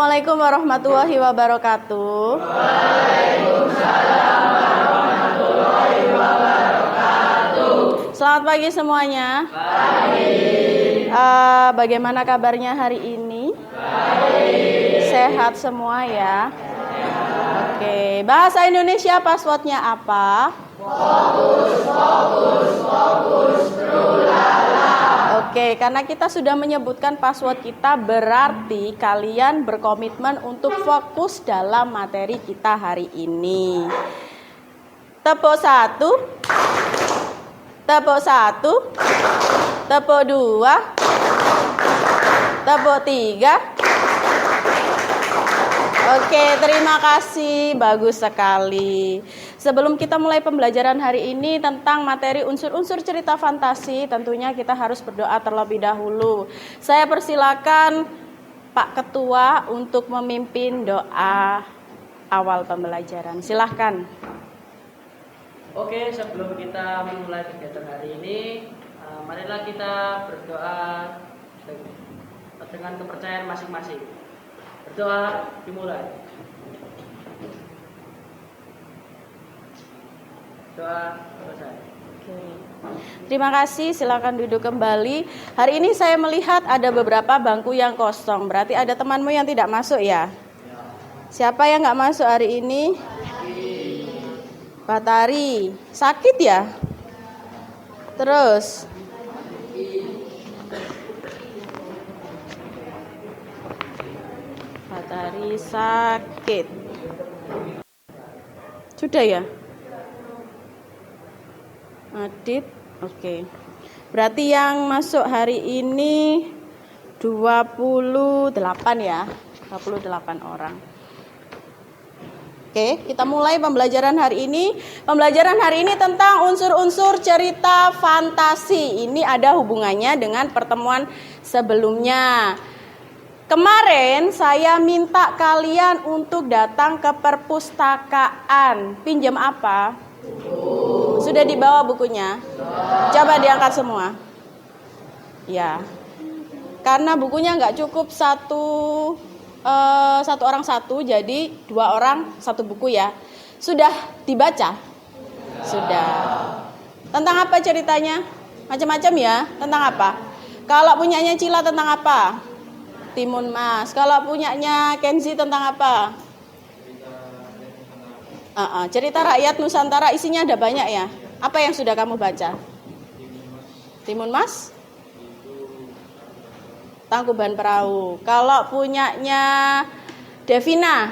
Assalamualaikum warahmatullahi wabarakatuh. Waalaikumsalam warahmatullahi wabarakatuh. Selamat pagi semuanya. Pagi. Bagaimana kabarnya hari ini? Baik. Sehat semua ya? Oke, bahasa Indonesia passwordnya apa? Fokus, trulala. Oke, karena kita sudah menyebutkan password kita, berarti kalian berkomitmen untuk fokus dalam materi kita hari ini. Tepuk 1, tepuk 1, tepuk 2, tepuk 3. Oke, terima kasih, bagus sekali. Sebelum kita mulai pembelajaran hari ini tentang materi unsur-unsur cerita fantasi, tentunya kita harus berdoa terlebih dahulu. Saya persilakan Pak Ketua untuk memimpin doa awal pembelajaran. Silahkan. Oke, sebelum kita memulai kegiatan hari ini, marilah kita berdoa dengan kepercayaan masing-masing. Berdoa dimulai. Doa selesai. Oke. Terima kasih, silakan duduk kembali. Hari ini saya melihat ada beberapa bangku yang kosong. Berarti ada temanmu yang tidak masuk ya? Siapa yang nggak masuk hari ini? Pak Tari. Sakit ya? Terus? Pak Tari sakit. Sudah ya? Adit, oke. Berarti yang masuk hari ini 28 ya, 28 orang. Oke, kita mulai pembelajaran hari ini. Pembelajaran hari ini tentang unsur-unsur cerita fantasi. Ini ada hubungannya dengan pertemuan sebelumnya. Kemarin saya minta kalian untuk datang ke perpustakaan. Pinjam apa? Sudah dibawa bukunya? Coba diangkat semua. Ya. Karena bukunya nggak cukup satu orang satu, jadi 2 orang 1 buku ya. Sudah dibaca? Sudah. Tentang apa ceritanya? Macam-macam ya. Tentang apa? Kalau punyanya Cila tentang apa? Timun Mas. Kalau punyanya Kenzi tentang apa? Cerita rakyat Nusantara, isinya ada banyak ya. Apa yang sudah kamu baca? Timun Mas? Tangkuban Perahu. Kalau punyanya Devina?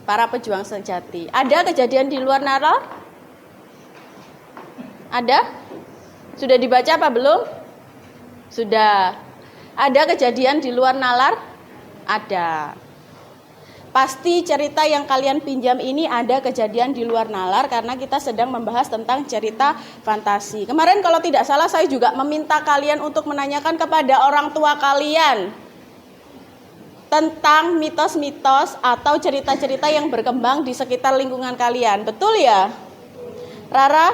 Para Pejuang Sejati. Ada kejadian di luar nalar? Ada? Sudah dibaca apa belum? Sudah. Ada kejadian di luar nalar? Ada. Pasti cerita yang kalian pinjam ini ada kejadian di luar nalar karena kita sedang membahas tentang cerita fantasi. Kemarin kalau tidak salah saya juga meminta kalian untuk menanyakan kepada orang tua kalian tentang mitos-mitos atau cerita-cerita yang berkembang di sekitar lingkungan kalian. Betul ya? Rara,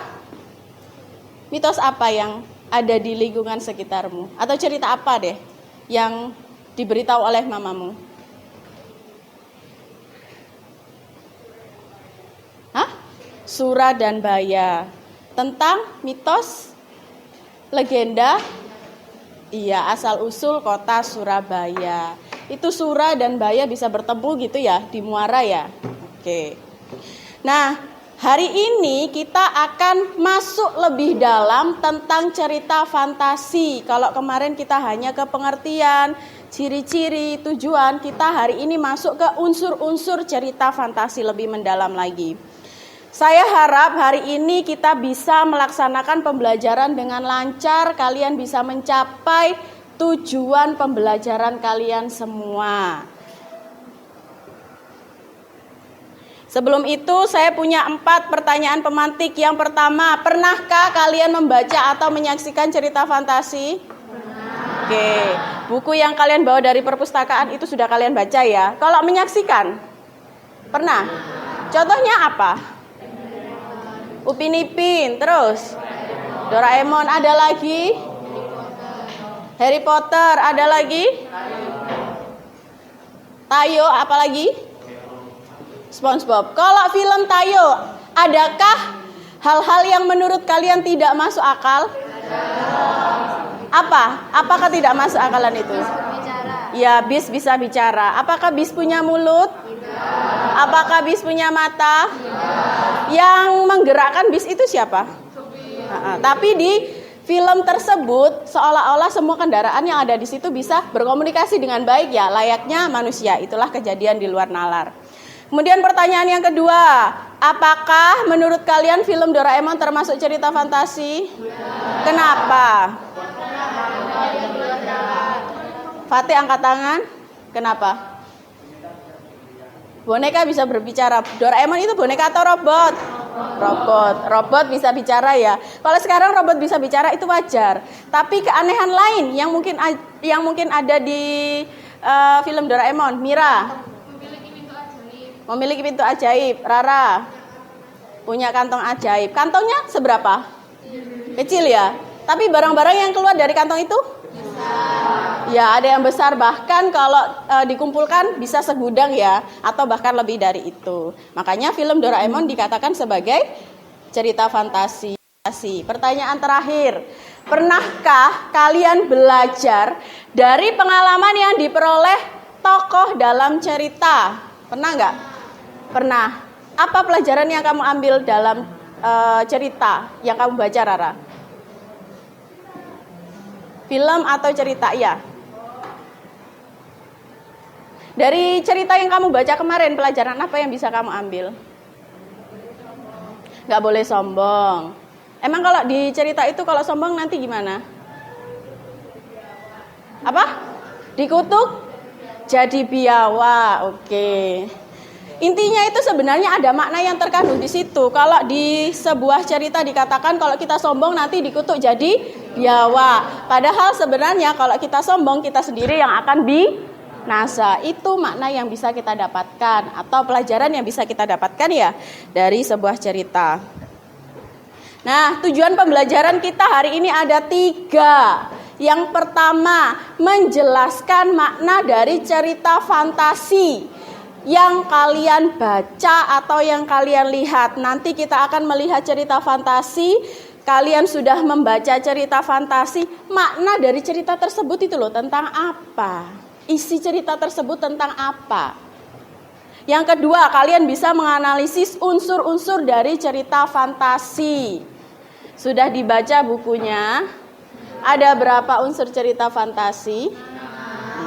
mitos apa yang ada di lingkungan sekitarmu? Atau cerita apa deh yang diberitahu oleh mamamu? Sura dan Baya. Tentang mitos, legenda, iya, asal-usul kota Surabaya. Itu Sura dan Baya bisa bertemu gitu ya di muara ya. Oke. Nah, hari ini kita akan masuk lebih dalam tentang cerita fantasi. Kalau kemarin kita hanya ke pengertian, ciri-ciri, tujuan, kita hari ini masuk ke unsur-unsur cerita fantasi lebih mendalam lagi. Saya harap hari ini kita bisa melaksanakan pembelajaran dengan lancar, kalian bisa mencapai tujuan pembelajaran kalian semua. Sebelum itu saya punya 4 pertanyaan pemantik. Yang pertama, pernahkah kalian membaca atau menyaksikan cerita fantasi? Pernah. Oke, buku yang kalian bawa dari perpustakaan itu sudah kalian baca ya. Kalau menyaksikan? Pernah. Contohnya apa? Upin Ipin, terus Doraemon, ada lagi? Harry Potter, ada lagi? Tayo, apalagi? SpongeBob. Kalau film Tayo, adakah hal-hal yang menurut kalian tidak masuk akal? Apa? Apakah tidak masuk akalan itu? Ya, bis bisa bicara. Apakah bis punya mulut? Apakah bis punya mata? Yang menggerakkan bis itu siapa? Tapi di film tersebut seolah-olah semua kendaraan yang ada di situ bisa berkomunikasi dengan baik ya, layaknya manusia. Itulah kejadian di luar nalar. Kemudian pertanyaan yang kedua, apakah menurut kalian film Doraemon termasuk cerita fantasi? Kenapa? Fatih angkat tangan. Kenapa? Boneka bisa berbicara. Doraemon itu boneka atau robot? Robot bisa bicara ya. Kalau sekarang robot bisa bicara itu wajar. Tapi keanehan lain yang mungkin ada di film Doraemon, Mira. Memiliki pintu ajaib. Rara punya kantong ajaib. Kantongnya seberapa? Kecil ya. Tapi barang-barang yang keluar dari kantong itu? Besar. Ya, ada yang besar. Bahkan kalau dikumpulkan bisa segudang ya. Atau bahkan lebih dari itu. Makanya film Doraemon dikatakan sebagai cerita fantasi. Pertanyaan terakhir. Pernahkah kalian belajar dari pengalaman yang diperoleh tokoh dalam cerita? Pernah nggak? Pernah. Apa pelajaran yang kamu ambil dalam cerita yang kamu baca, Rara? Film atau cerita? Ya. Dari cerita yang kamu baca kemarin, pelajaran apa yang bisa kamu ambil? Nggak boleh sombong. Emang kalau di cerita itu kalau sombong nanti gimana? Apa? Dikutuk? Jadi biawa. Oke. Intinya itu sebenarnya ada makna yang terkandung di situ. Kalau di sebuah cerita dikatakan kalau kita sombong nanti dikutuk jadi biawa. Padahal sebenarnya kalau kita sombong kita sendiri yang akan binasa. Itu makna yang bisa kita dapatkan atau pelajaran yang bisa kita dapatkan ya dari sebuah cerita. Nah, tujuan pembelajaran kita hari ini ada 3. Yang pertama, menjelaskan makna dari cerita fantasi yang kalian baca atau yang kalian lihat. Nanti kita akan melihat cerita fantasi. Kalian sudah membaca cerita fantasi, makna dari cerita tersebut itu loh tentang apa? Isi cerita tersebut tentang apa? Yang kedua, kalian bisa menganalisis unsur-unsur dari cerita fantasi. Sudah dibaca bukunya? Ada berapa unsur cerita fantasi?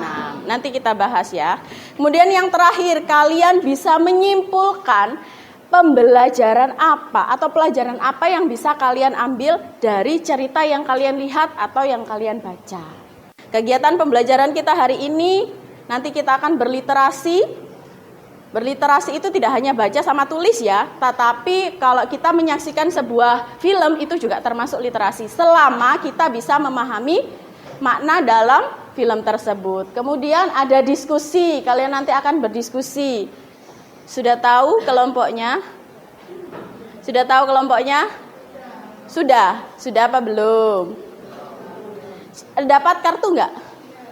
Nah, nanti kita bahas ya. Kemudian yang terakhir, kalian bisa menyimpulkan pembelajaran apa atau pelajaran apa yang bisa kalian ambil dari cerita yang kalian lihat atau yang kalian baca. Kegiatan pembelajaran kita hari ini, nanti kita akan berliterasi. Berliterasi itu tidak hanya baca sama tulis ya, tetapi kalau kita menyaksikan sebuah film itu juga termasuk literasi. Selama kita bisa memahami makna dalam film tersebut. Kemudian ada diskusi, kalian nanti akan berdiskusi. Sudah tahu kelompoknya? Sudah tahu kelompoknya? Sudah apa belum? Dapat kartu nggak?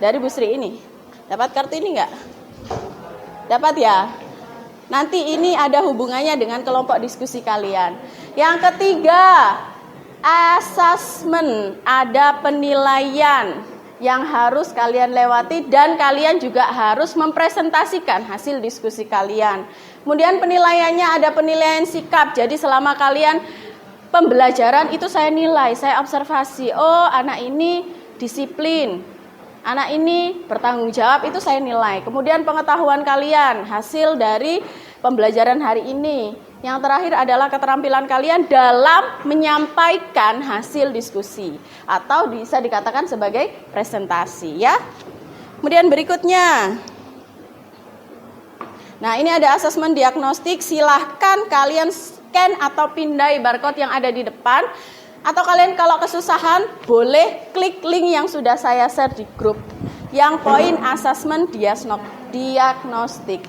Dari Bu Sri ini? Dapat kartu ini nggak? Dapat ya? Nanti ini ada hubungannya dengan kelompok diskusi kalian. Yang ketiga, assessment, ada penilaian yang harus kalian lewati dan kalian juga harus mempresentasikan hasil diskusi kalian. Kemudian penilaiannya ada penilaian sikap. Jadi selama kalian pembelajaran itu saya nilai, saya observasi. Oh, anak ini disiplin. Anak ini bertanggung jawab, itu saya nilai. Kemudian pengetahuan kalian, hasil dari pembelajaran hari ini. Yang terakhir adalah keterampilan kalian dalam menyampaikan hasil diskusi. Atau bisa dikatakan sebagai presentasi ya. Kemudian berikutnya. Nah, ini ada asesmen diagnostik. Silahkan kalian scan atau pindai barcode yang ada di depan. Atau kalian kalau kesusahan boleh klik link yang sudah saya share di grup. Yang poin asesmen diagnostik.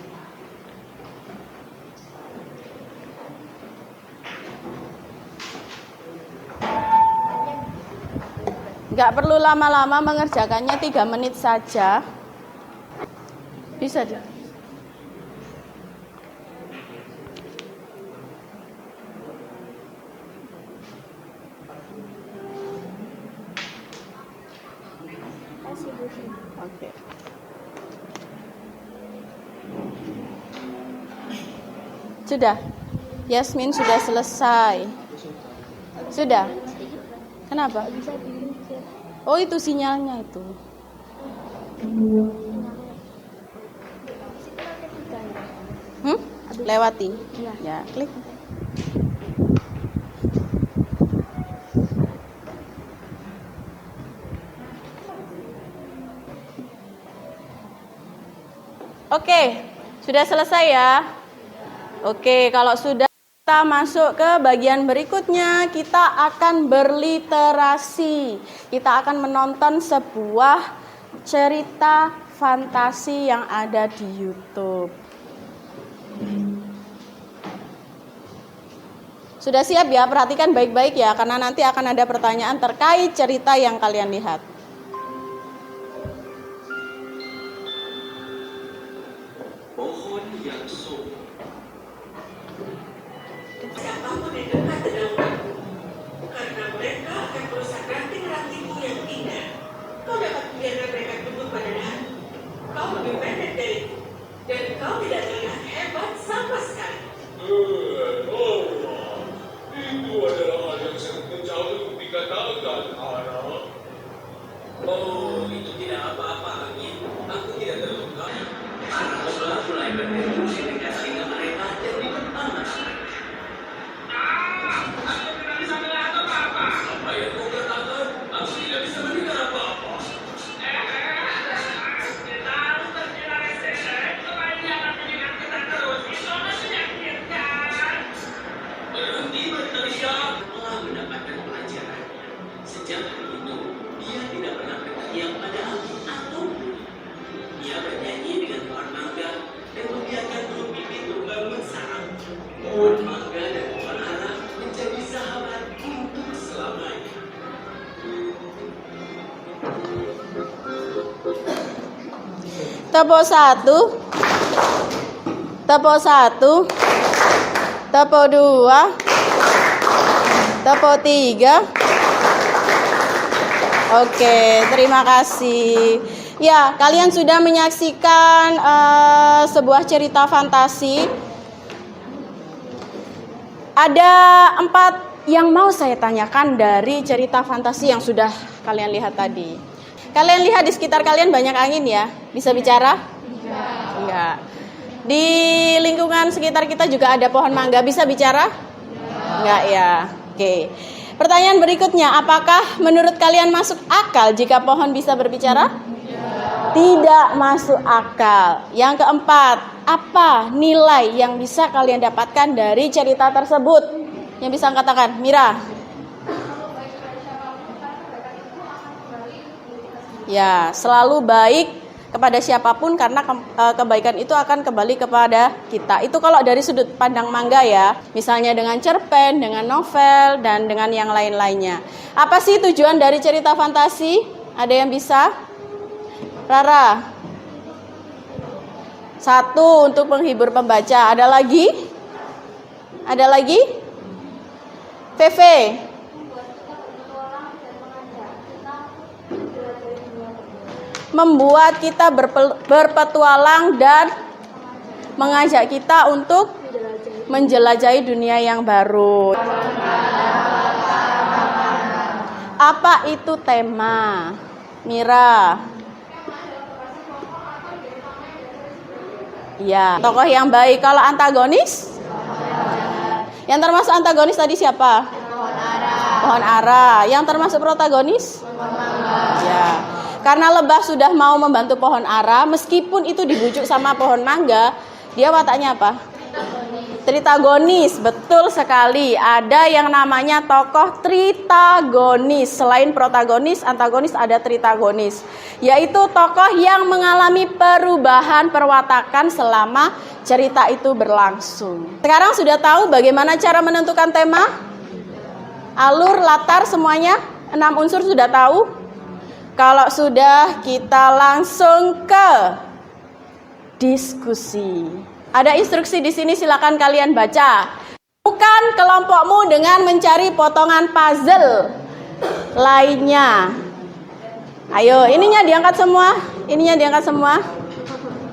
Nggak perlu lama-lama mengerjakannya, 3 menit saja. Bisa deh. Sudah? Yasmin sudah selesai. Sudah? Kenapa? Oh, itu sinyalnya itu. Lewati. Ya, klik. Oke, sudah selesai ya. Oke, kalau sudah kita masuk ke bagian berikutnya, kita akan berliterasi. Kita akan menonton sebuah cerita fantasi yang ada di YouTube. Sudah siap ya? Perhatikan baik-baik ya, karena nanti akan ada pertanyaan terkait cerita yang kalian lihat. Pohon yang subur. Siapapun yang dekat denganmu, karena mereka akan merusak ranting-rantingmu yang indah. Kau dapat membiarkan mereka tumbuh pada dahan. Kau lebih pendek dariku, dan kau tidak terlihat hebat sama sekali. Itu adalah hal yang sangat kejam untuk dikatakan, Ara. Oh, itu tidak apa-apa, Angin. Aku tidak terluka. Ara telah mulai berintegrasi dengan mereka dan dipertama. Aku tidak bisa melihat apa-apa. Apa yang kau katakan? Aku tidak bisa mendengar apa-apa. Kita harus terkira resisten supaya dia akan mendengar kita terus. Itu akan menyakitkan. Berhenti berteriak. Telah mendapatkan pelajaran. Sejak hari itu, dia tidak pernah berteriak pada angin atau bumi. Dia bernyanyi dengan pohon mangga dan membiarkan burung pipit membangun sarang. Pohon mangga dan pohon ara menjadi sahabat untuk selamanya. Tepuk 1, tepuk 1, tepuk 2, tepuk 3. Oke, terima kasih. Ya, kalian sudah menyaksikan sebuah cerita fantasi. Ada 4 yang mau saya tanyakan dari cerita fantasi yang sudah kalian lihat tadi. Kalian lihat di sekitar kalian banyak angin ya? Bisa bicara? Enggak. Di lingkungan sekitar kita juga ada pohon mangga. Bisa bicara? Enggak ya. Oke. Pertanyaan berikutnya, apakah menurut kalian masuk akal jika pohon bisa berbicara? Tidak masuk akal. Yang keempat, apa nilai yang bisa kalian dapatkan dari cerita tersebut? Yang bisa katakan, Mira? Ya, selalu baik kepada siapapun karena kebaikan itu akan kembali kepada kita. Itu kalau dari sudut pandang mangga ya. Misalnya dengan cerpen, dengan novel, dan dengan yang lain-lainnya. Apa sih tujuan dari cerita fantasi? Ada yang bisa? Rara? 1, untuk menghibur pembaca. Ada lagi? Ada lagi? Feve? Membuat kita berpetualang dan mengajak kita untuk menjelajahi dunia yang baru. Apa itu tema? Mira? Ya, tokoh yang baik. Kalau antagonis? Yang termasuk antagonis tadi siapa? Pohon ara. Yang termasuk protagonis? Ya. Karena lebah sudah mau membantu pohon ara, meskipun itu dibujuk sama pohon mangga, dia wataknya apa? Tritagonis, betul sekali. Ada yang namanya tokoh tritagonis. Selain protagonis, antagonis, ada tritagonis. Yaitu tokoh yang mengalami perubahan perwatakan selama cerita itu berlangsung. Sekarang sudah tahu bagaimana cara menentukan tema? Alur, latar, semuanya? 6 unsur sudah tahu? Kalau sudah, kita langsung ke diskusi. Ada instruksi di sini, silakan kalian baca. Bukan kelompokmu dengan mencari potongan puzzle lainnya. Ayo, ininya diangkat semua. Ininya diangkat semua.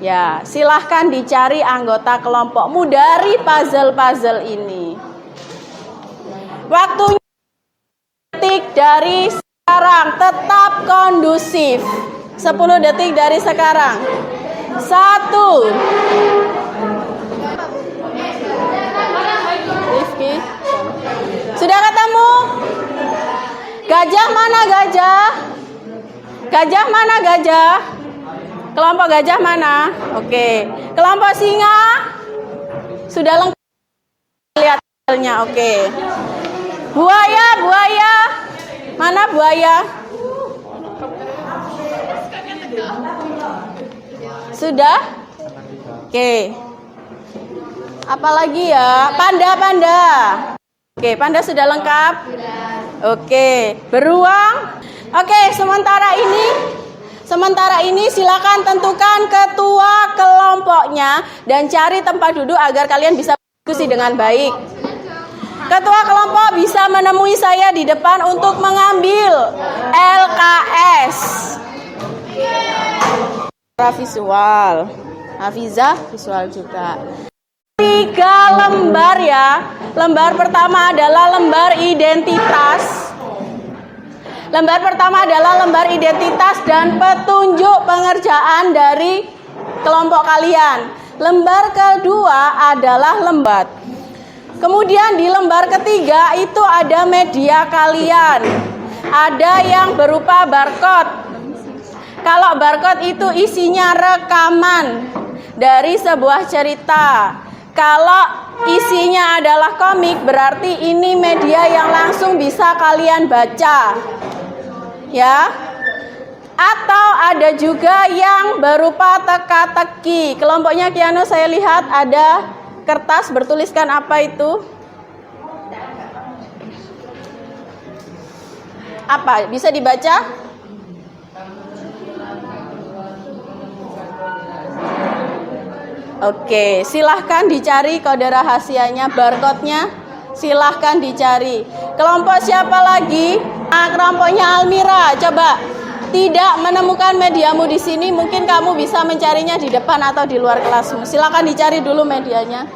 Ya, silahkan dicari anggota kelompokmu dari puzzle-puzzle ini. Waktunya detik dari sekarang, tetap kondusif. 10 detik dari sekarang. 1. Rifki, sudah ketemu? Gajah mana gajah? Gajah mana gajah? Kelompok gajah mana? Oke. Kelompok singa? Sudah lengkap lihat hasilnya. Oke. Buaya, buaya. Mana buaya? Sudah? Oke. Apalagi ya? Panda, panda. Oke, panda sudah lengkap? Oke. Beruang? Oke, sementara ini silakan tentukan ketua kelompoknya dan cari tempat duduk agar kalian bisa berdiskusi dengan baik. Ketua kelompok bisa menemui saya di depan untuk mengambil LKS. Visual. Hafizah visual juga. 3 lembar ya. Lembar pertama adalah lembar identitas. Lembar pertama adalah lembar identitas dan petunjuk pengerjaan dari kelompok kalian. Lembar kedua adalah lembar. Kemudian di lembar ketiga itu ada media kalian. Ada yang berupa barcode. Kalau barcode itu isinya rekaman dari sebuah cerita. Kalau isinya adalah komik, berarti ini media yang langsung bisa kalian baca. Ya. Atau ada juga yang berupa teka-teki. Kelompoknya Kiano saya lihat ada kertas bertuliskan apa itu? Apa? Bisa dibaca? Oke, silahkan dicari kode rahasianya, barcode-nya. Silahkan dicari. Kelompok siapa lagi? Kelompoknya Almira. Coba. Tidak menemukan mediamu di sini, mungkin kamu bisa mencarinya di depan atau di luar kelasmu. Silahkan dicari dulu medianya.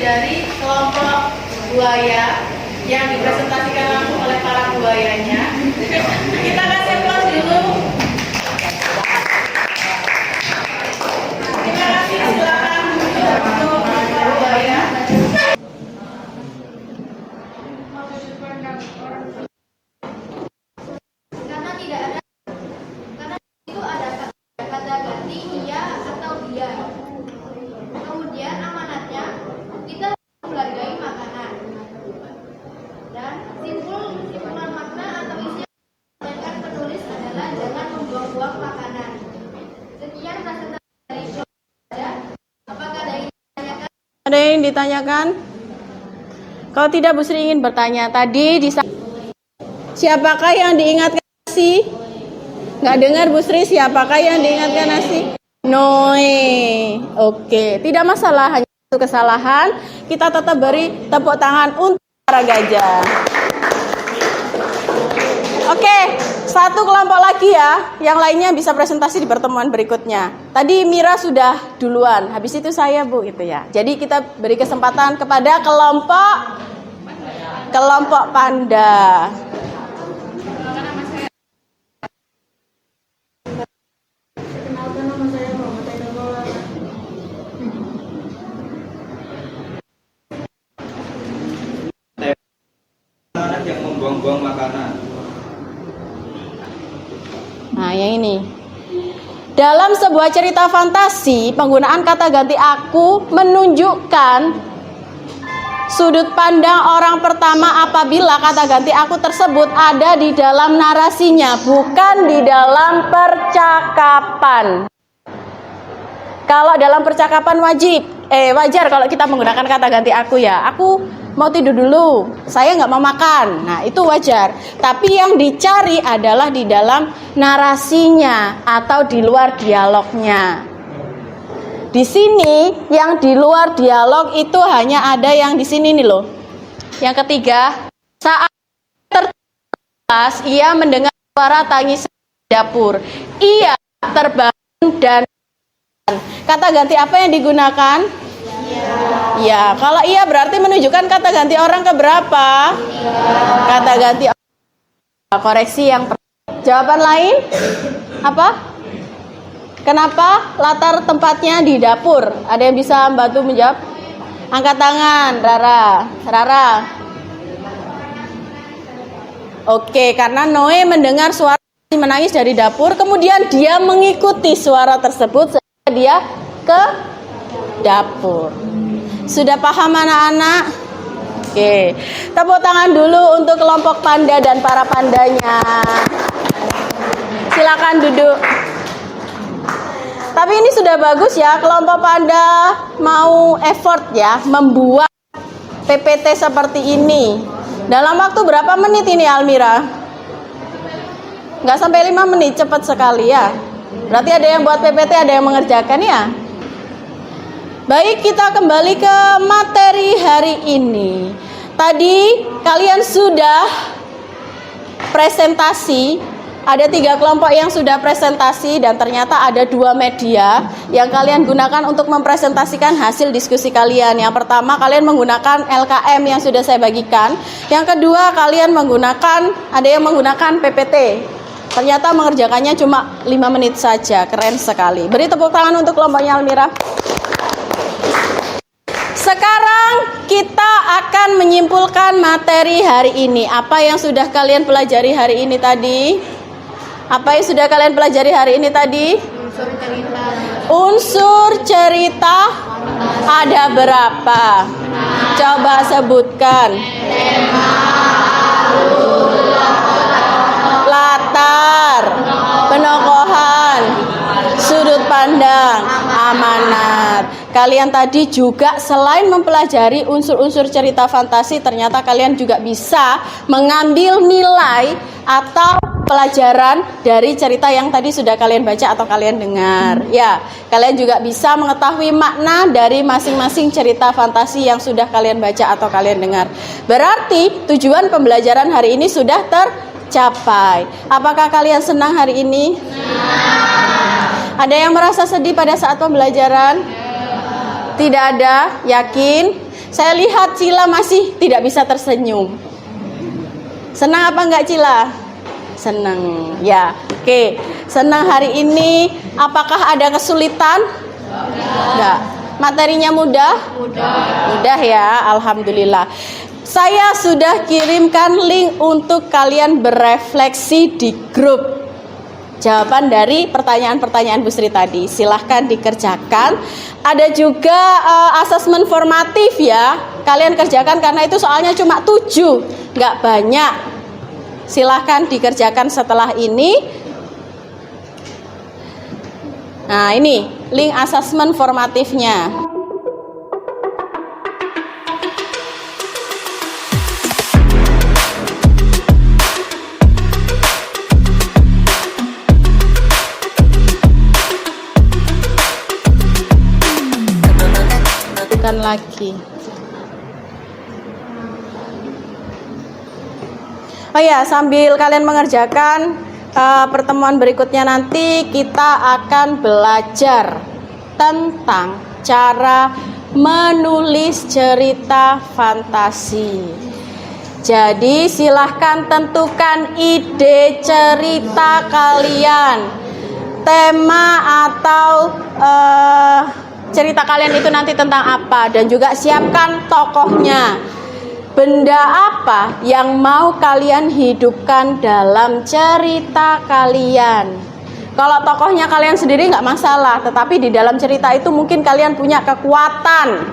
mempelajari kelompok buaya yang dipresentasikan langsung oleh para buayanya. Kita kasih aplaus dulu. Terima kasih, silakan untuk kelompok buaya. Karena tidak ada, karena itu ada kata ganti iya atau dia. Kemudian amanatnya kita menghargai makanan. Dan simpulan makna atau isi yang disampaikan penulis adalah jangan membuang-buang makanan. Sekian presentasi dari saya. Apakah ada yang ditanyakan? Ada yang ditanyakan? Kalau tidak, Bu Sri ingin bertanya. Tadi siapakah yang diingatkan nasi? Nggak dengar Bu Sri, siapakah yang diingatkan nasi? Noe. Oke, tidak masalah, hanya satu kesalahan. Kita tetap beri tepuk tangan untuk para gajah. Oke, satu kelompok lagi ya. Yang lainnya bisa presentasi di pertemuan berikutnya. Tadi Mira sudah duluan, habis itu saya Bu gitu ya. Jadi kita beri kesempatan kepada kelompok panda. Anak yang membuang-buang makanan. Nah, yang ini. Dalam sebuah cerita fantasi, penggunaan kata ganti aku menunjukkan sudut pandang orang pertama apabila kata ganti aku tersebut ada di dalam narasinya, bukan di dalam percakapan. Kalau dalam percakapan wajar kalau kita menggunakan kata ganti aku ya. Aku mau tidur dulu, saya nggak mau makan. Nah, itu wajar. Tapi yang dicari adalah di dalam narasinya atau di luar dialognya. Di sini yang di luar dialog itu hanya ada yang di sini nih loh. Yang ketiga, saat tertas ia mendengar suara tangis di dapur. Ia terbangun dan kata ganti apa yang digunakan? Ya, kalau iya berarti menunjukkan kata ganti orang keberapa? Kata ganti orang. Koreksi yang jawaban lain apa? Kenapa latar tempatnya di dapur? Ada yang bisa membantu menjawab? Angkat tangan, Rara. Oke, karena Noe mendengar suara menangis dari dapur, kemudian dia mengikuti suara tersebut sehingga dia ke dapur. Sudah paham anak-anak? Oke, tepuk tangan dulu untuk kelompok panda dan para pandanya. Silakan duduk. Tapi ini sudah bagus ya, kelompok panda mau effort ya, membuat PPT seperti ini. Dalam waktu berapa menit ini Almira? Nggak sampai 5 menit, cepat sekali ya. Berarti ada yang buat PPT, ada yang mengerjakan ya. Baik, kita kembali ke materi hari ini. Tadi kalian sudah presentasi. Ada 3 kelompok yang sudah presentasi dan ternyata ada 2 media yang kalian gunakan untuk mempresentasikan hasil diskusi kalian. Yang pertama, kalian menggunakan LKM yang sudah saya bagikan. Yang kedua, kalian ada yang menggunakan PPT. Ternyata mengerjakannya cuma 5 menit saja. Keren sekali. Beri tepuk tangan untuk kelompoknya Almira. Sekarang kita akan menyimpulkan materi hari ini. Apa yang sudah kalian pelajari hari ini tadi? Apa yang sudah kalian pelajari hari ini tadi? Unsur cerita ada berapa? Coba sebutkan. Latar, penokohan, sudut pandang, amanat. Kalian tadi juga selain mempelajari unsur-unsur cerita fantasi, ternyata kalian juga bisa mengambil nilai atau pelajaran dari cerita yang tadi sudah kalian baca atau kalian dengar. Ya, kalian juga bisa mengetahui makna dari masing-masing cerita fantasi yang sudah kalian baca atau kalian dengar. Berarti tujuan pembelajaran hari ini sudah tercapai. Apakah kalian senang hari ini? Ada yang merasa sedih pada saat pembelajaran? Tidak ada, yakin? Saya lihat Cila masih tidak bisa tersenyum. Senang apa enggak Cila? Senang. Ya, oke. Senang hari ini. Apakah ada kesulitan? Enggak. Materinya mudah? Mudah ya, alhamdulillah. Saya sudah kirimkan link untuk kalian berefleksi di grup. Jawaban dari pertanyaan-pertanyaan Bu Sri tadi, silahkan dikerjakan. Ada juga asesmen formatif ya, kalian kerjakan karena itu soalnya cuma 7, nggak banyak. Silahkan dikerjakan setelah ini. Nah ini link asesmen formatifnya. Lagi. Oh ya, sambil kalian mengerjakan pertemuan berikutnya nanti kita akan belajar tentang cara menulis cerita fantasi. Jadi silahkan tentukan ide cerita kalian, tema atau cerita kalian itu nanti tentang apa, dan juga siapkan tokohnya. Benda apa yang mau kalian hidupkan dalam cerita kalian. Kalau tokohnya kalian sendiri nggak masalah, tetapi di dalam cerita itu mungkin kalian punya kekuatan,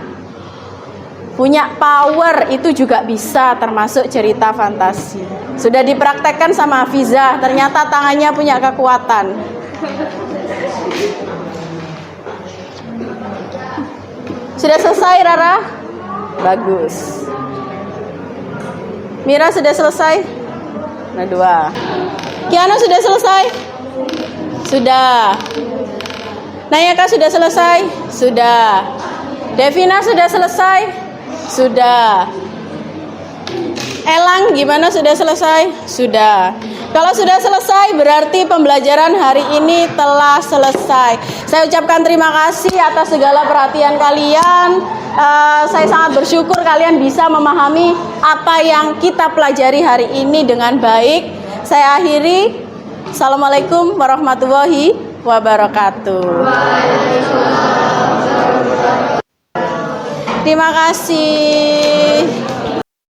punya power, itu juga bisa termasuk cerita fantasi. Sudah dipraktekkan sama Hafiza, ternyata tangannya punya kekuatan. Sudah selesai Rara? Bagus. Mira sudah selesai? Nah 2. Kiana sudah selesai? Sudah. Nayaka sudah selesai? Sudah. Devina sudah selesai? Sudah. Elang gimana, sudah selesai? Sudah. Kalau sudah selesai berarti pembelajaran hari ini telah selesai. Saya ucapkan terima kasih atas segala perhatian kalian. Saya sangat bersyukur kalian bisa memahami apa yang kita pelajari hari ini dengan baik. Saya akhiri. Assalamualaikum warahmatullahi wabarakatuh. Terima kasih.